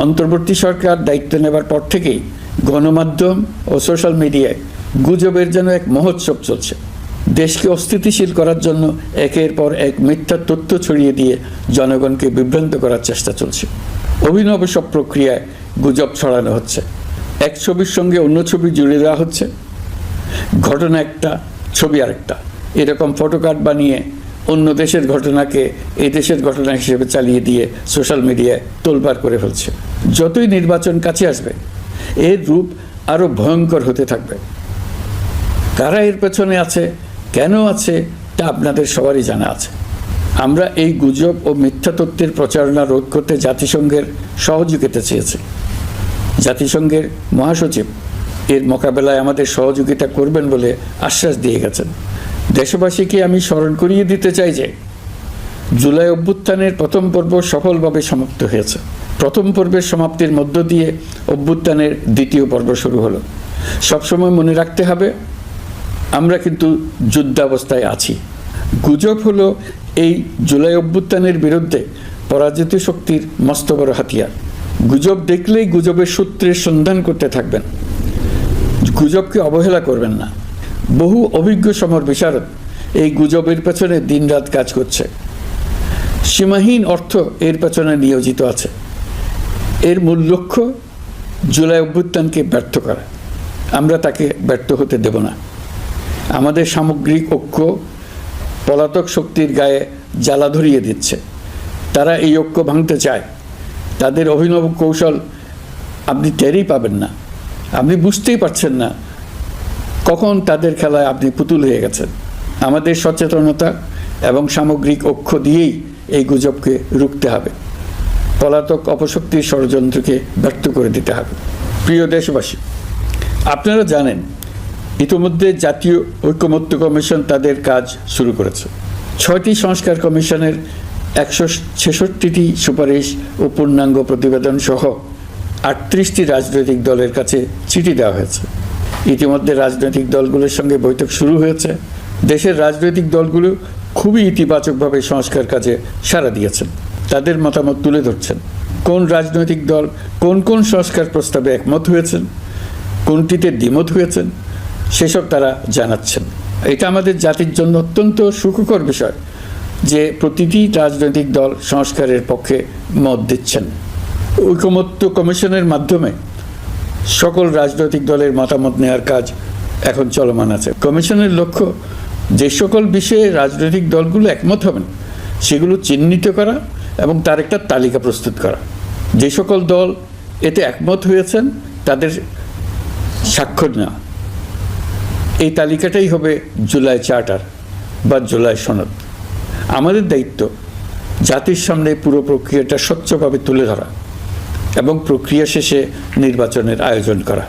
অন্তর্বর্তী সরকার দায়িত্ব নেবার পর থেকেই গণমাধ্যম ও সোশ্যাল মিডিয়ায় গুজবের যেন এক মহোৎসব চলছে। দেশকে অস্থিতিশীল করার জন্য একের পর এক মিথ্যা তথ্য ছড়িয়ে দিয়ে জনগণকে বিভ্রান্ত করার চেষ্টা চলছে। অভিনব সব প্রক্রিয়ায় গুজব ছড়ানো হচ্ছে। এক ছবির সঙ্গে অন্য ছবি জুড়ে দেওয়া হচ্ছে, ঘটনা একটা ছবি আরেকটা, এরকম ফটোকার্ড বানিয়ে অন্য দেশের ঘটনাকে এই দেশের ঘটনা হিসেবে চালিয়ে দিয়ে সোশ্যাল মিডিয়ায় তোলপাড় করে ফেলছে। যতই নির্বাচন কাছে আসবে এর রূপ আরও ভয়ঙ্কর হতে থাকবে। কারা এর পেছনে আছে, কেন আছে, তা আপনাদের সবারই জানা আছে। আমরা এই গুজব ও মিথ্যা তথ্যের প্রচারণা রোধ করতে জাতিসংঘের সহযোগিতা চেয়েছি। জাতিসংঘের মহাসচিব এর মোকাবেলায় আমাদের সহযোগিতা করবেন বলে আশ্বাস দিয়ে গেছেন। দেশবাসীকে আমি স্মরণ করিয়ে দিতে চাই যে জুলাই অভ্যুত্থানের প্রথম পর্ব সফলভাবে সমাপ্ত হয়েছে। প্রথম পর্বের সমাপ্তির মধ্য দিয়ে অভ্যুত্থানের দ্বিতীয় পর্ব শুরু হলো। সবসময় মনে রাখতে হবে আমরা কিন্তু যুদ্ধাবস্থায় আছি। গুজব হলো এই জুলাই অভ্যুত্থানের বিরুদ্ধে পরাজিত শক্তির মস্ত বড় হাতিয়ার। গুজব দেখলেই গুজবের সূত্রের সন্ধান করতে থাকবেন, গুজবকে অবহেলা করবেন না। বহু অভিজ্ঞ সমর বিশারদ এই গুজবের পেছনে দিনরাত কাজ করছে। সীমাহীন অর্থ এর পেছনে নিয়োজিত আছে। এর মূল লক্ষ্য জুলাই অভ্যুত্থানকে ব্যর্থ করা। আমরা তাকে ব্যর্থ হতে দেব না। আমাদের সামগ্রিক ঐক্য পলাতক শক্তির গায়ে জ্বালা ধরিয়ে দিচ্ছে। তারা এই ঐক্য ভাঙতে চায়। তাদের অভিনব কৌশল আপনি টেরই পাবেন না, আপনি বুঝতেই পারছেন না কখন তাদের খেলায় আপনি পুতুল হয়ে গেছেন। আমাদের সচেতনতা এবং সামগ্রিক ঐক্য দিয়েই এই গুজবকে রুখতে হবে। পলাতক অপশক্তির ষড়যন্ত্রকে ব্যর্থ করে দিতে হবে। প্রিয় দেশবাসী, আপনারা জানেন ইতিমধ্যে জাতীয় ঐকমত্য কমিশন তাদের কাজ শুরু করেছে। 6টি সংস্কার কমিশনের 166টি সুপারিশ ও পূর্ণাঙ্গ প্রতিবেদন সহ 38টি রাজনৈতিক দলের কাছে চিঠি দেওয়া হয়েছে। ইতিমধ্যে রাজনৈতিক দলগুলোর সঙ্গে বৈঠক শুরু হয়েছে। দেশের রাজনৈতিক দলগুলো খুবই ইতিবাচকভাবে সংস্কার কাজে সাড়া দিয়েছেন, তাদের মতামত তুলে ধরছেন। কোন রাজনৈতিক দল কোন কোন সংস্কার প্রস্তাবে একমত হয়েছেন, কোনটিতে দ্বিমত হয়েছেন, সেসব তারা জানাচ্ছেন। এটা আমাদের জাতির জন্য অত্যন্ত সুখকর বিষয় যে প্রতিটি রাজনৈতিক দল সংস্কারের পক্ষে মত দিচ্ছেন। ঐকমত্য কমিশনের মাধ্যমে সকল রাজনৈতিক দলের মতামত নেওয়ার কাজ এখন চলমান আছে। কমিশনের লক্ষ্য যে সকল বিষয়ে রাজনৈতিক দলগুলো একমত হবেন সেগুলো চিহ্নিত করা এবং তার একটা তালিকা প্রস্তুত করা। যে সকল দল এতে একমত হয়েছেন তাদের স্বাক্ষর নেওয়া। এই তালিকাটাই হবে জুলাই চার্টার বা জুলাই সনদ। আমাদের দায়িত্ব জাতির সামনে পুরো প্রক্রিয়াটা স্বচ্ছভাবে তুলে ধরা এবং প্রক্রিয়া শেষে নির্বাচনের আয়োজন করা।